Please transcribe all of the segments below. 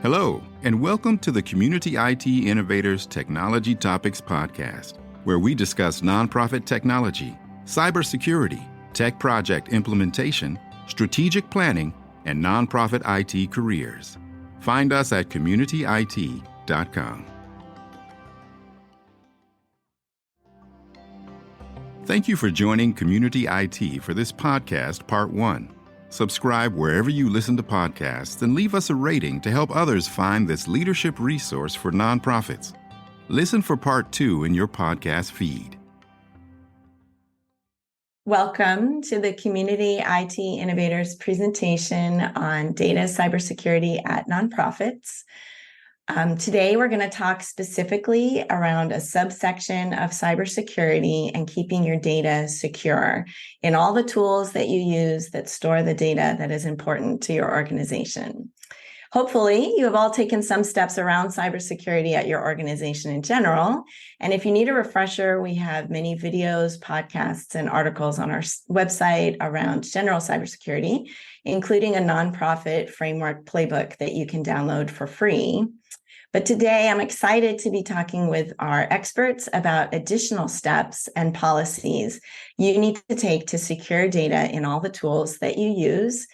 Hello, and welcome to the Community IT Innovators Technology Topics Podcast, where we discuss nonprofit technology, cybersecurity, tech project implementation, strategic planning, and nonprofit IT careers. Find us at communityit.com. Thank you for joining Community IT for this podcast, Part 1. Subscribe wherever you listen to podcasts and leave us a rating to help others find this leadership resource for nonprofits. Listen for Part 2 in your podcast feed. Welcome to the Community IT Innovators presentation on data cybersecurity at nonprofits. Today, we're going to talk specifically around a subsection of cybersecurity and keeping your data secure in all the tools that you use that store the data that is important to your organization. Hopefully, you have all taken some steps around cybersecurity at your organization in general. And if you need a refresher, we have many videos, podcasts, and articles on our website around general cybersecurity, including a nonprofit framework playbook that you can download for free. But today, I'm excited to be talking with our experts about additional steps and policies you need to take to secure data in all the tools that you use.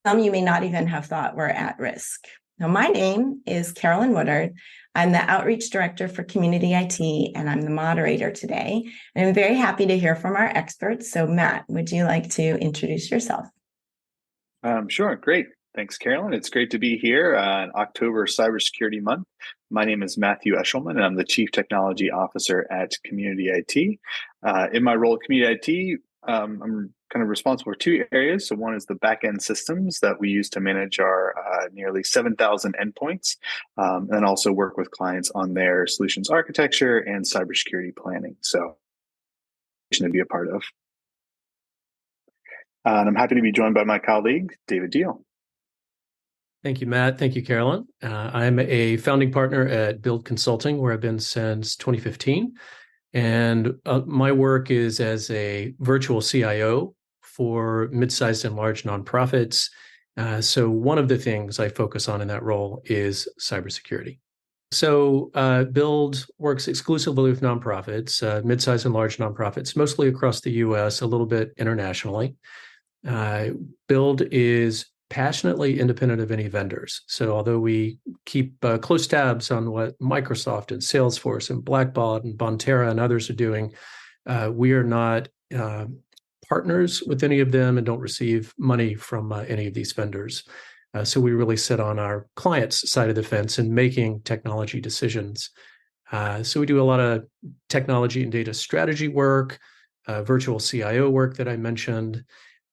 Some you may not even have thought were at risk. Now, my name is Carolyn Woodard. I'm the Outreach Director for Community IT, and I'm the moderator today. And I'm very happy to hear from our experts. So, Matt, would you like to introduce yourself? Sure. Great. Thanks, Carolyn. It's great to be here in October Cybersecurity Month. My name is Matthew Eshelman, and I'm the Chief Technology Officer at Community IT. In my role at Community IT, I'm kind of responsible for two areas. So one is the back-end systems that we use to manage our nearly 7,000 endpoints, and also work with clients on their solutions architecture and cybersecurity planning. So to be a part of. And I'm happy to be joined by my colleague, David Deal. Thank you, Matt. Thank you, Carolyn. I'm a founding partner at Build Consulting, where I've been since 2015. And my work is as a virtual CIO for mid-sized and large nonprofits. So one of the things I focus on in that role is cybersecurity. So Build works exclusively with nonprofits, mid-sized and large nonprofits, mostly across the U.S., a little bit internationally. Build is passionately independent of any vendors. So although we keep close tabs on what Microsoft and Salesforce and Blackbaud and Bonterra and others are doing, we are not partners with any of them and don't receive money from any of these vendors. So we really sit on our clients' side of the fence in making technology decisions. So we do a lot of technology and data strategy work, virtual CIO work that I mentioned,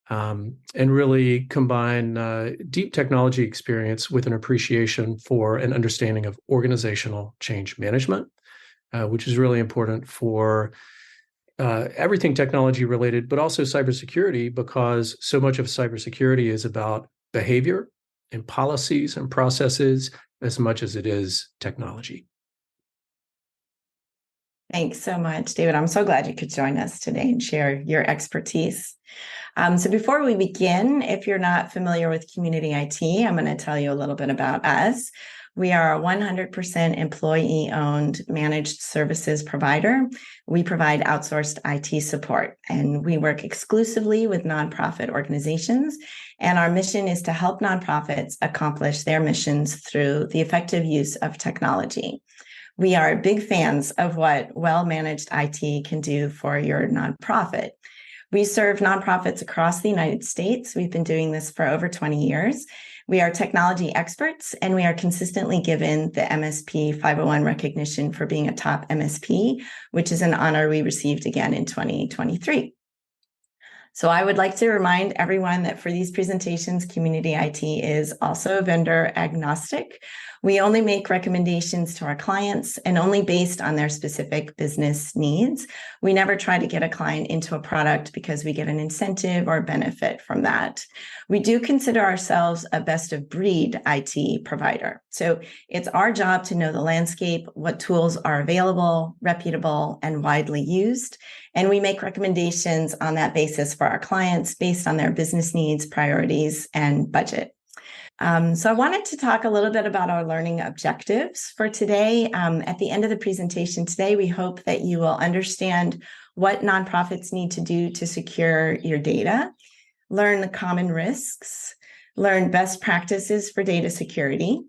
and really combine deep technology experience with an appreciation for an understanding of organizational change management, which is really important for everything technology related, but also cybersecurity, because so much of cybersecurity is about behavior and policies and processes as much as it is technology. Thanks so much, David. I'm so glad you could join us today and share your expertise. So before we begin, if you're not familiar with Community IT, I'm going to tell you a little bit about us. We are a 100% employee-owned managed services provider. We provide outsourced IT support, and we work exclusively with nonprofit organizations. And our mission is to help nonprofits accomplish their missions through the effective use of technology. We are big fans of what well-managed IT can do for your nonprofit. We serve nonprofits across the United States. We've been doing this for over 20 years. We are technology experts, and we are consistently given the MSP 501 recognition for being a top MSP, which is an honor we received again in 2023. So I would like to remind everyone that for these presentations, Community IT is also vendor agnostic. We only make recommendations to our clients and only based on their specific business needs. We never try to get a client into a product because we get an incentive or benefit from that. We do consider ourselves a best of breed IT provider. So it's our job to know the landscape, what tools are available, reputable, and widely used. And we make recommendations on that basis for our clients based on their business needs, priorities, and budget. So I wanted to talk a little bit about our learning objectives for today. At the end of the presentation today, we hope that you will understand what nonprofits need to do to secure your data, learn the common risks, learn best practices for data security,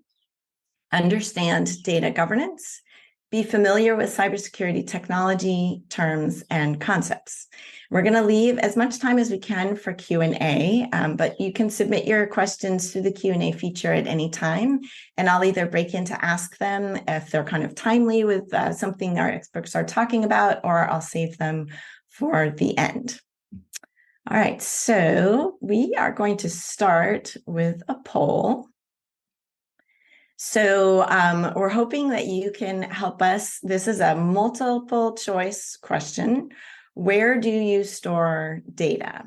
understand data governance, be familiar with cybersecurity technology, terms, and concepts. We're going to leave as much time as we can for Q&A, but you can submit your questions through the Q&A feature at any time, and I'll either break in to ask them if they're kind of timely with something our experts are talking about, or I'll save them for the end. All right, so we are going to start with a poll. So we're hoping that you can help us. This is a multiple choice question. Where do you store data?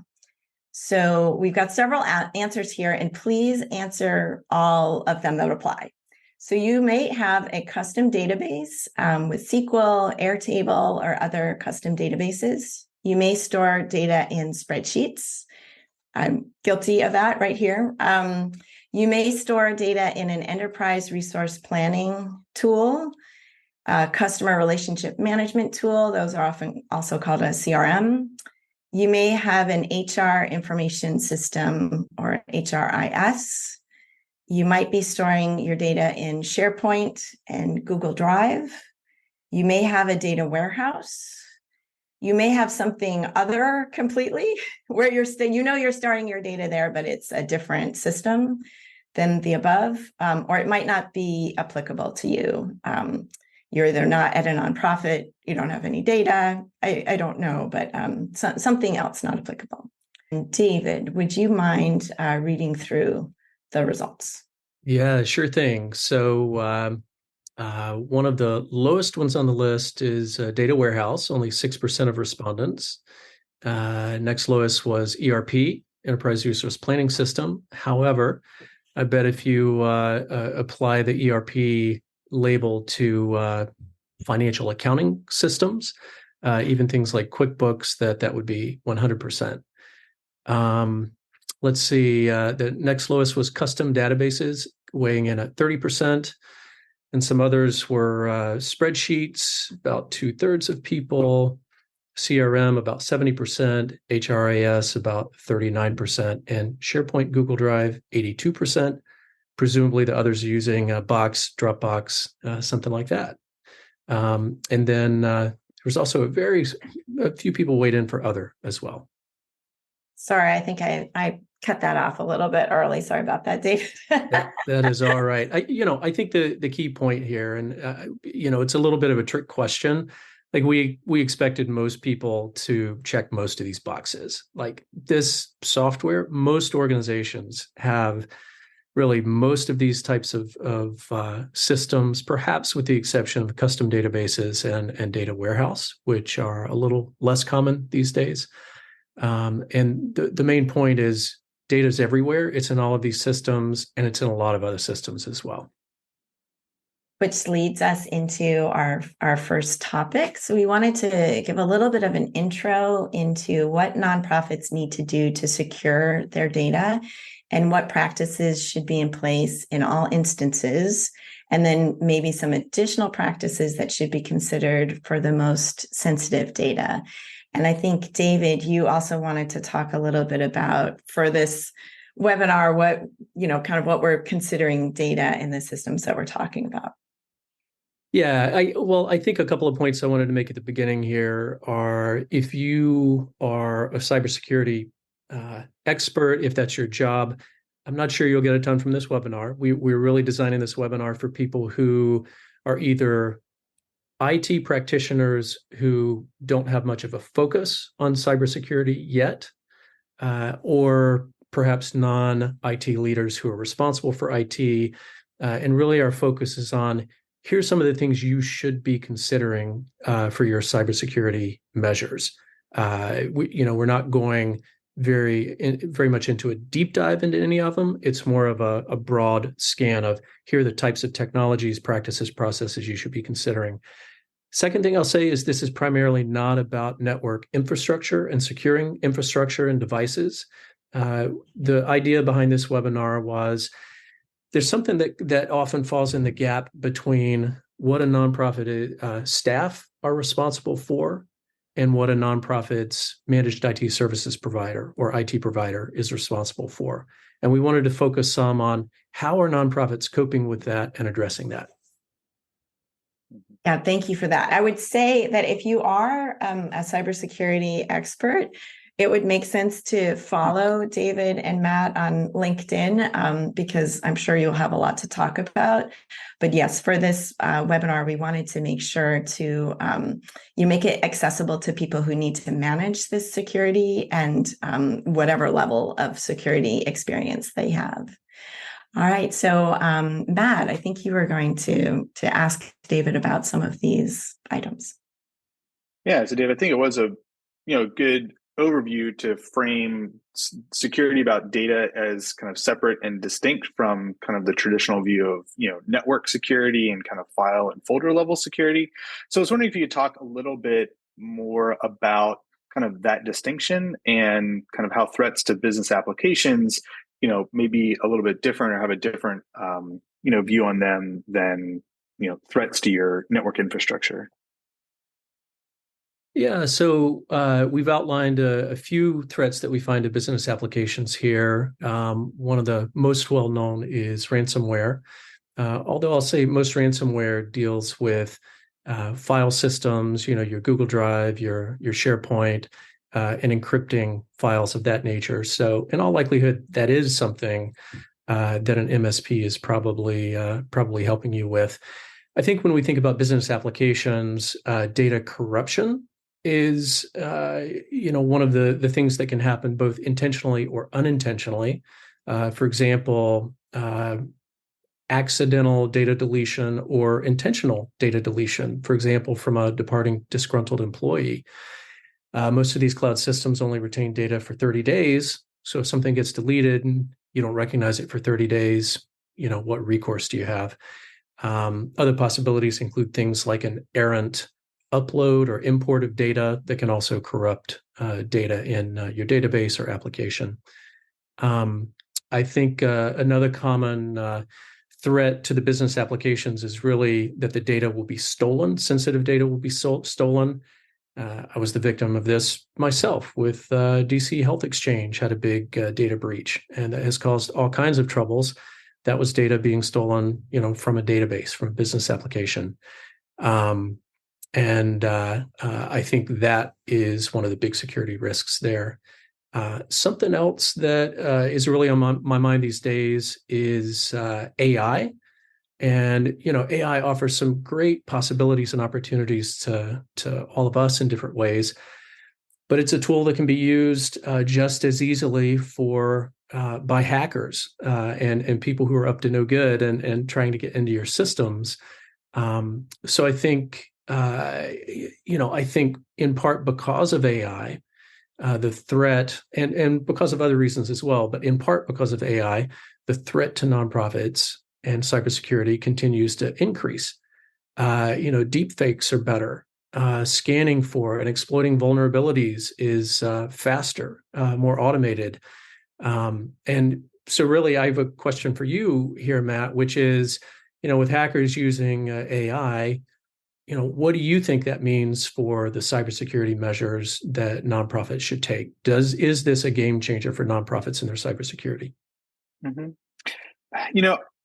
So we've got several answers here, and please answer all of them that apply. So you may have a custom database with SQL, Airtable, or other custom databases. You may store data in spreadsheets. I'm guilty of that right here. You may store data in an enterprise resource planning tool, a customer relationship management tool. Those are often also called a CRM. You may have an HR information system or HRIS. You might be storing your data in SharePoint and Google Drive. You may have a data warehouse. You may have something other completely where you're you're storing your data there, but it's a different system than the above, or it might not be applicable to you. You're either not at a nonprofit, you don't have any data. I don't know, but something else not applicable. And David, would you mind reading through the results? Yeah, sure thing. So one of the lowest ones on the list is data warehouse, only 6% of respondents. Next lowest was ERP, enterprise resource planning system. However, I bet if you apply the ERP label to financial accounting systems, even things like QuickBooks, that would be 100%. Let's see. The next lowest was custom databases, weighing in at 30%. And some others were spreadsheets, about 2/3 of people, CRM, about 70%, HRIS, about 39%, and SharePoint, Google Drive, 82%. Presumably the others are using Box, Dropbox, something like that. And then there was also a few people weighed in for other as well. Sorry, I think I cut that off a little bit early. Sorry about that, David. that is all right. I think the key point here, and it's a little bit of a trick question. Like we expected most people to check most of these boxes. Like this software, most organizations have really most of these types of systems, perhaps with the exception of custom databases and data warehouse, which are a little less common these days. And the main point is data is everywhere. It's in all of these systems, and it's in a lot of other systems as well. Which leads us into our first topic. So we wanted to give a little bit of an intro into what nonprofits need to do to secure their data and what practices should be in place in all instances, and then maybe some additional practices that should be considered for the most sensitive data. And I think, David, you also wanted to talk a little bit about, for this webinar, what we're considering data in the systems that we're talking about. Yeah, I think a couple of points I wanted to make at the beginning here are, if you are a cybersecurity expert, if that's your job, I'm not sure you'll get a ton from this webinar. We're really designing this webinar for people who are either IT practitioners who don't have much of a focus on cybersecurity yet, or perhaps non-IT leaders who are responsible for IT. And really our focus is on, here's some of the things you should be considering for your cybersecurity measures. We're not going very much into a deep dive into any of them. It's more of a broad scan of, here are the types of technologies, practices, processes you should be considering. Second thing I'll say is, this is primarily not about network infrastructure and securing infrastructure and devices. The idea behind this webinar was, there's something that often falls in the gap between what a nonprofit staff are responsible for and what a nonprofit's managed IT services provider or IT provider is responsible for. And we wanted to focus some on how are nonprofits coping with that and addressing that. Yeah, thank you for that. I would say that if you are a cybersecurity expert, it would make sense to follow David and Matt on LinkedIn because I'm sure you'll have a lot to talk about. But yes, for this webinar, we wanted to make sure to you make it accessible to people who need to manage this security and whatever level of security experience they have. All right, so Matt, I think you were going to ask David about some of these items. Yeah, so Dave, I think it was a good overview to frame security about data as kind of separate and distinct from kind of the traditional view of network security and kind of file and folder level security. So I was wondering if you could talk a little bit more about kind of that distinction and kind of how threats to business applications maybe a little bit different or have a different view on them than threats to your network infrastructure. Yeah, so we've outlined a few threats that we find to business applications here. One of the most well-known is ransomware. Although I'll say most ransomware deals with file systems, your Google Drive, your SharePoint, and encrypting files of that nature. So in all likelihood, that is something that an MSP is probably helping you with. I think when we think about business applications, data corruption is one of the things that can happen both intentionally or unintentionally. For example, accidental data deletion or intentional data deletion, for example, from a departing disgruntled employee. Most of these cloud systems only retain data for 30 days. So if something gets deleted and you don't recognize it for 30 days, what recourse do you have? Other possibilities include things like an errant upload or import of data that can also corrupt data in your database or application. I think another common threat to the business applications is really that the data will be stolen. Sensitive data will be stolen. I was the victim of this myself with DC Health Exchange, had a big data breach, and that has caused all kinds of troubles. That was data being stolen, from a database, from a business application. I think that is one of the big security risks there. Something else that is really on my mind these days is AI. And AI offers some great possibilities and opportunities to all of us in different ways, but it's a tool that can be used just as easily by hackers and people who are up to no good and trying to get into your systems. So I think I think in part because of AI, the threat and because of other reasons as well, but in part because of AI, the threat to nonprofits and cybersecurity continues to increase. Deep fakes are better. Scanning for and exploiting vulnerabilities is faster, more automated. And so really, I have a question for you here, Matt, which is, with hackers using AI, what do you think that means for the cybersecurity measures that nonprofits should take? Is this a game changer for nonprofits in their cybersecurity? Mm-hmm.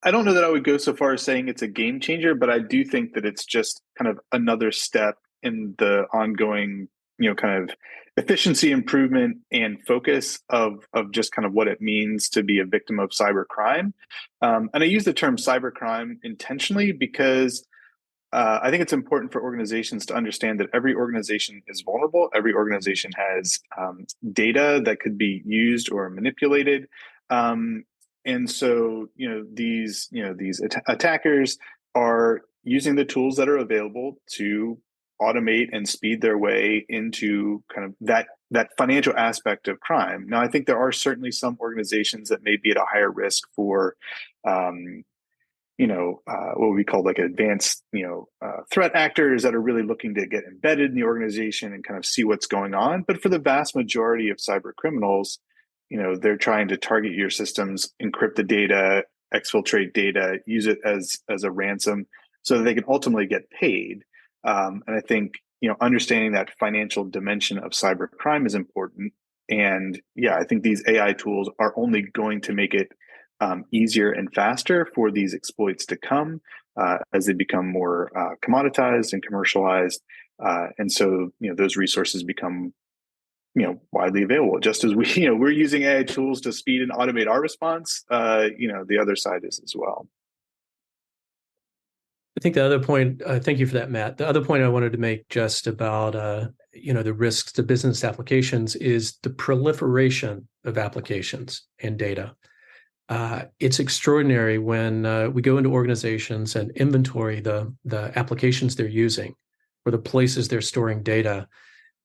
I don't know that I would go so far as saying it's a game changer, but I do think that it's just kind of another step in the ongoing, kind of efficiency improvement and focus of just kind of what it means to be a victim of cybercrime. And I use the term cybercrime intentionally because I think it's important for organizations to understand that every organization is vulnerable. Every organization has data that could be used or manipulated. And so, these attackers are using the tools that are available to automate and speed their way into kind of that financial aspect of crime. Now, I think there are certainly some organizations that may be at a higher risk for, what we call like advanced, threat actors that are really looking to get embedded in the organization and kind of see what's going on. But for the vast majority of cyber criminals, they're trying to target your systems, encrypt the data, exfiltrate data, use it as a ransom, so that they can ultimately get paid. And I think understanding that financial dimension of cybercrime is important. And yeah, I think these AI tools are only going to make it easier and faster for these exploits to come as they become more commoditized and commercialized. And so, those resources become, widely available. Just as we're using AI tools to speed and automate our response, the other side is as well. I think the other point, thank you for that, Matt. The other point I wanted to make just about, the risks to business applications is the proliferation of applications and data. It's extraordinary when we go into organizations and inventory the applications they're using or the places they're storing data.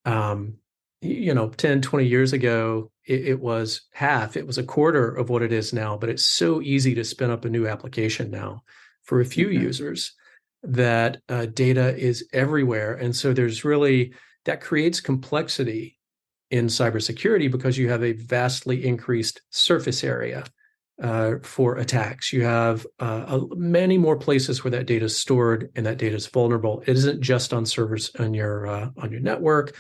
10, 20 years ago, it was half, it was a quarter of what it is now, but it's so easy to spin up a new application now for a few users that data is everywhere. And so that creates complexity in cybersecurity because you have a vastly increased surface area for attacks. You have many more places where that data is stored and that data is vulnerable. It isn't just on servers on your network.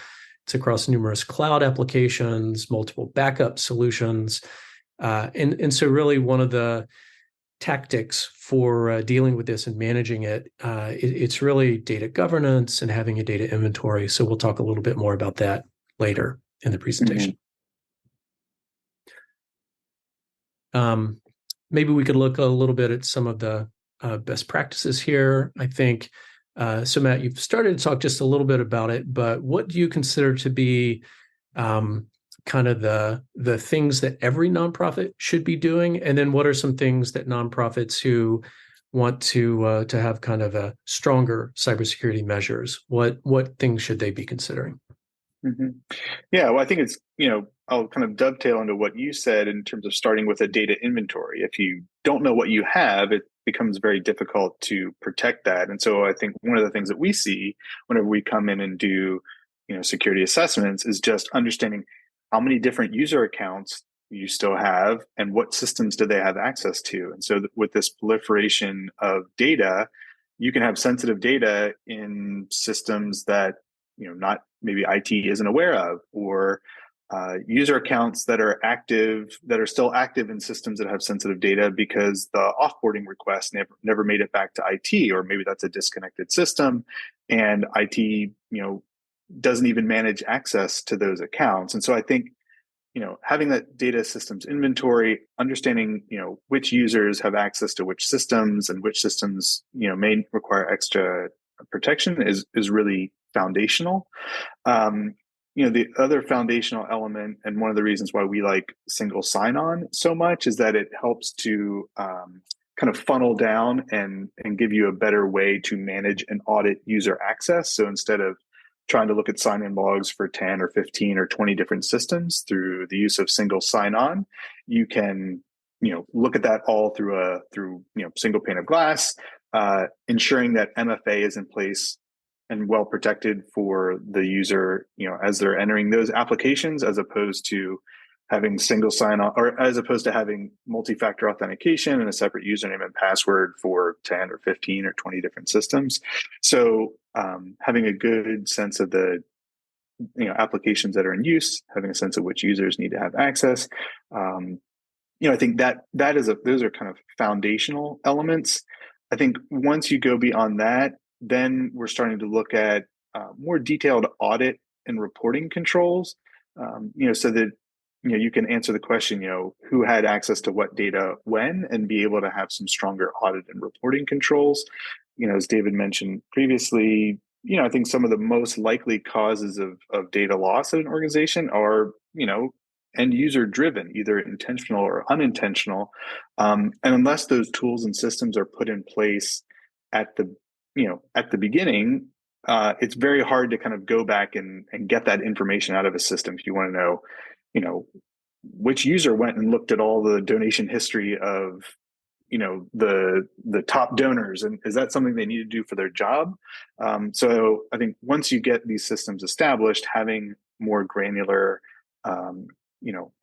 It's across numerous cloud applications, multiple backup solutions. And so really one of the tactics for dealing with this and managing it's really data governance and having a data inventory. So we'll talk a little bit more about that later in the presentation. Maybe we could look a little bit at some of the best practices here. I think, so Matt, you've started to talk just a little bit about it, but what do you consider to be kind of the things that every nonprofit should be doing? And then what are some things that nonprofits who want to have kind of a stronger cybersecurity measures, what things should they be considering? Yeah, well, I think it's, I'll kind of dovetail into what you said in terms of starting with a data inventory. If you don't know what you have, it becomes very difficult to protect that. And so I think one of the things that we see whenever we come in and do, security assessments is just understanding how many different user accounts you still have and what systems do they have access to. And so with this proliferation of data, you can have sensitive data in systems that, not maybe IT isn't aware of, or user accounts that are still active in systems that have sensitive data because the offboarding request never made it back to IT, or maybe that's a disconnected system and IT, doesn't even manage access to those accounts. And so I think, having that data systems inventory, understanding, which users have access to which systems and which systems, may require extra protection is really foundational. The other foundational element, and one of the reasons why we like single sign-on so much, is that it helps to kind of funnel down and give you a better way to manage and audit user access. So instead of trying to look at sign-in logs for 10 or 15 or 20 different systems through the use of single sign-on, you can, look at that all through single pane of glass, ensuring that MFA is in place and well protected for the user, as they're entering those applications, as opposed to having single sign-on, or as opposed to having multi-factor authentication and a separate username and password for 10 or 15 or 20 different systems. So having a good sense of the applications that are in use, having a sense of which users need to have access. I think those are kind of foundational elements. I think once you go beyond that, then we're starting to look at more detailed audit and reporting controls, so that you can answer the question, who had access to what data when, and be able to have some stronger audit and reporting controls. As David mentioned previously, I think some of the most likely causes of data loss at an organization are, end user driven, either intentional or unintentional. And unless those tools and systems are put in place at the beginning, it's very hard to kind of go back and get that information out of a system. If you want to know, which user went and looked at all the donation history of, the top donors, and is that something they need to do for their job? So I think once you get these systems established, having more granular,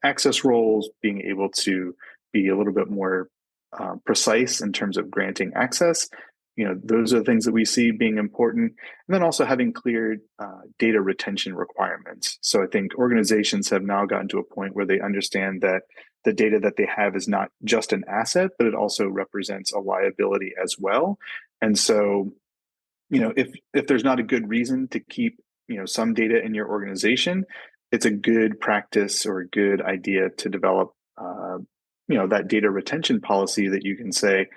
access roles, being able to be a little bit more precise in terms of granting access. Those are the things that we see being important. And then also having clear data retention requirements. So I think organizations have now gotten to a point where they understand that the data that they have is not just an asset, but it also represents a liability as well. And so, if there's not a good reason to keep, some data in your organization, it's a good practice or a good idea to develop, that data retention policy that you can say,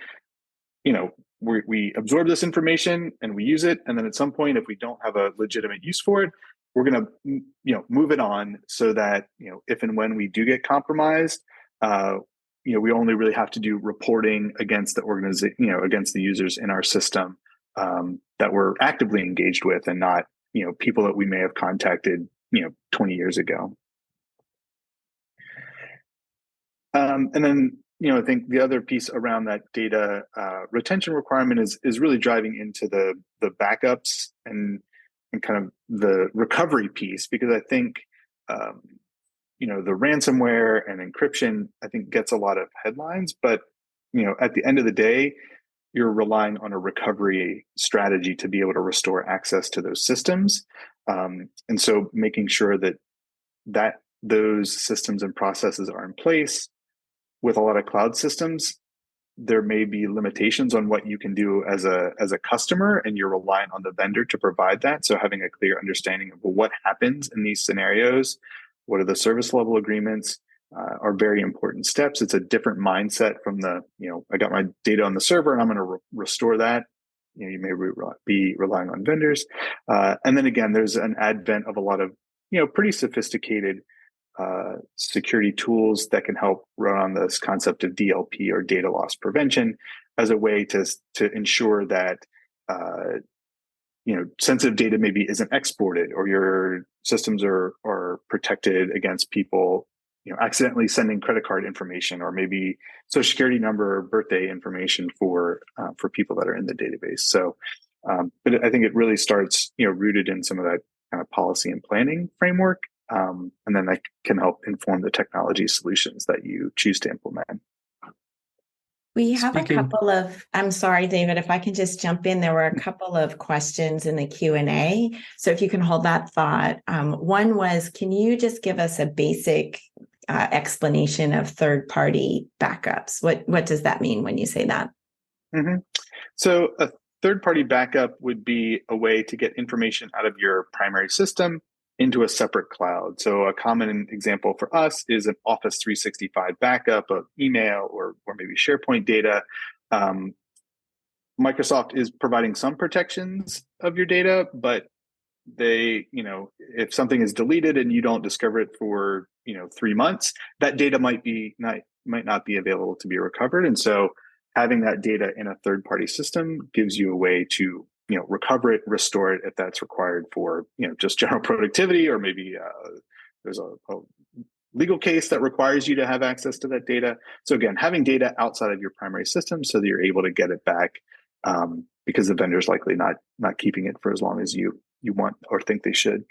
we absorb this information and we use it. And then at some point, if we don't have a legitimate use for it, we're going to, move it on so that, if and when we do get compromised, we only really have to do reporting against the organization, against the users in our system that we're actively engaged with, and not, people that we may have contacted, 20 years ago. And then, I think the other piece around that data retention requirement is really driving into the backups and kind of the recovery piece, because I think, the ransomware and encryption, I think, gets a lot of headlines, but, at the end of the day, you're relying on a recovery strategy to be able to restore access to those systems. And so making sure that those systems and processes are in place. With a lot of cloud systems, there may be limitations on what you can do as a customer, and you're relying on the vendor to provide that. So having a clear understanding of what happens in these scenarios, what are the service level agreements, are very important steps. It's a different mindset from I got my data on the server and I'm going to restore that. You may be relying on vendors. And then again, there's an advent of a lot of, pretty sophisticated security tools that can help run on this concept of DLP, or data loss prevention, as a way to ensure that sensitive data maybe isn't exported, or your systems are protected against people accidentally sending credit card information, or maybe social security number or birthday information for people that are in the database. So, but I think it really starts rooted in some of that kind of policy and planning framework. And then that can help inform the technology solutions that you choose to implement. We have a couple of, I'm sorry, David, if I can just jump in, there were a couple of questions in the Q&A. So if you can hold that thought. One was, can you just give us a basic explanation of third-party backups? What does that mean when you say that? Mm-hmm. So a third-party backup would be a way to get information out of your primary system into a separate cloud. So a common example for us is an Office 365 backup of email or maybe SharePoint data. Microsoft is providing some protections of your data, but they, if something is deleted and you don't discover it for 3 months, that data might not be available to be recovered. And so having that data in a third-party system gives you a way to recover it, restore it if that's required for, just general productivity, or maybe there's a legal case that requires you to have access to that data. So again, having data outside of your primary system so that you're able to get it back, because the vendor's likely not keeping it for as long as you want or think they should.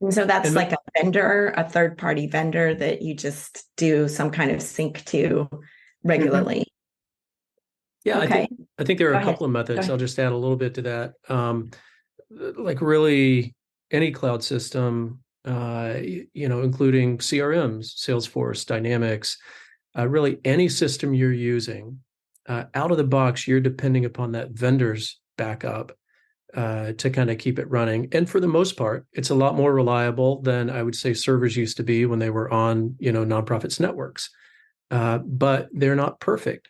And so that's like a third-party vendor that you just do some kind of sync to regularly. Mm-hmm. Yeah, okay. I think there are a couple of methods. I'll just add a little bit to that. Like really any cloud system, including CRMs, Salesforce, Dynamics, really any system you're using, out of the box, you're depending upon that vendor's backup to kind of keep it running. And for the most part, it's a lot more reliable than I would say servers used to be when they were on, nonprofits networks. But they're not perfect.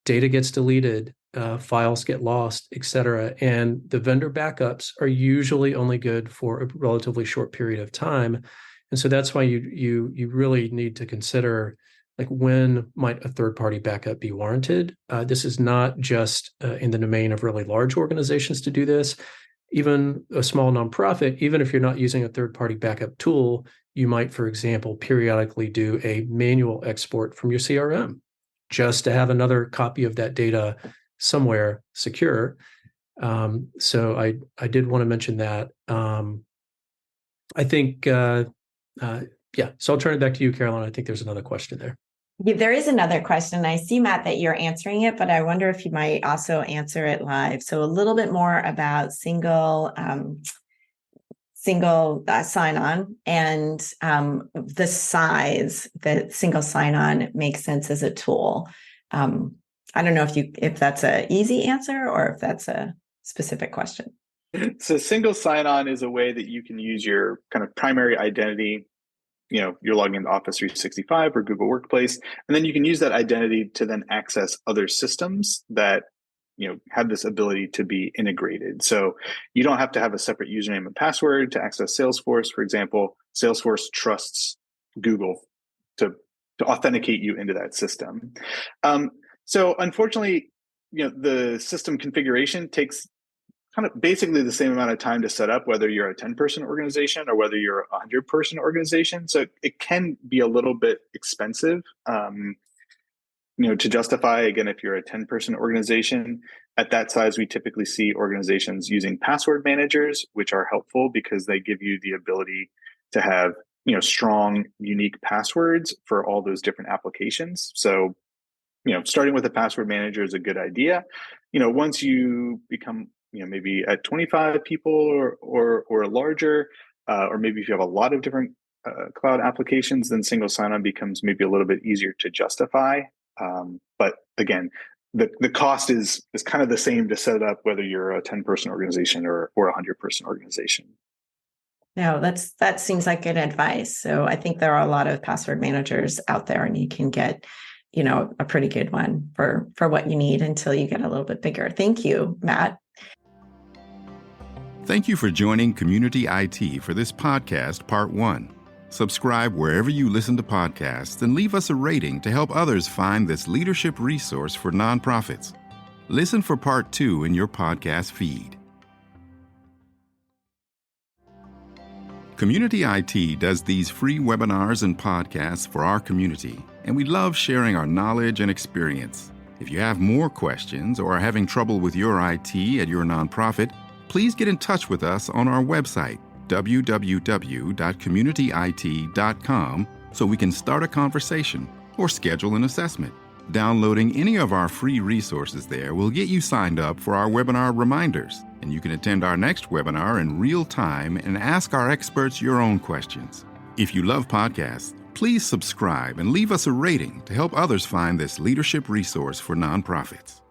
Data gets deleted, files get lost, et cetera. And the vendor backups are usually only good for a relatively short period of time. And so that's why you really need to consider, like, when might a third-party backup be warranted? This is not just in the domain of really large organizations to do this. Even a small nonprofit, even if you're not using a third-party backup tool, you might, for example, periodically do a manual export from your CRM, just to have another copy of that data somewhere secure. So I did want to mention that. I think, so I'll turn it back to you, Caroline. I think there's another question there. Yeah, there is another question. I see, Matt, that you're answering it, but I wonder if you might also answer it live. So a little bit more about single sign-on and the size that single sign-on makes sense as a tool. I don't know if that's an easy answer or if that's a specific question. So single sign-on is a way that you can use your kind of primary identity. You're logging into Office 365 or Google Workplace, and then you can use that identity to then access other systems that have this ability to be integrated. So you don't have to have a separate username and password to access Salesforce. For example, Salesforce trusts Google to authenticate you into that system. So unfortunately, the system configuration takes kind of basically the same amount of time to set up, whether you're a 10-person organization or whether you're a 100-person organization. So it can be a little bit expensive, to justify. Again, if you're a 10-person organization, at that size, we typically see organizations using password managers, which are helpful because they give you the ability to have, strong, unique passwords for all those different applications. So, starting with a password manager is a good idea. Once you become maybe at 25 people or larger, or maybe if you have a lot of different cloud applications, then single sign-on becomes maybe a little bit easier to justify. But again, the cost is kind of the same to set it up, whether you're a 10-person organization or a 100-person organization. No, that seems like good advice. So I think there are a lot of password managers out there, and you can get a pretty good one for what you need until you get a little bit bigger. Thank you, Matt. Thank you for joining Community IT for this podcast, Part 1. Subscribe wherever you listen to podcasts and leave us a rating to help others find this leadership resource for nonprofits. Listen for Part 2 in your podcast feed. Community IT does these free webinars and podcasts for our community, and we love sharing our knowledge and experience. If you have more questions or are having trouble with your IT at your nonprofit, please get in touch with us on our website, www.communityit.com, so we can start a conversation or schedule an assessment. Downloading any of our free resources there will get you signed up for our webinar reminders, and you can attend our next webinar in real time and ask our experts your own questions. If you love podcasts, please subscribe and leave us a rating to help others find this leadership resource for nonprofits.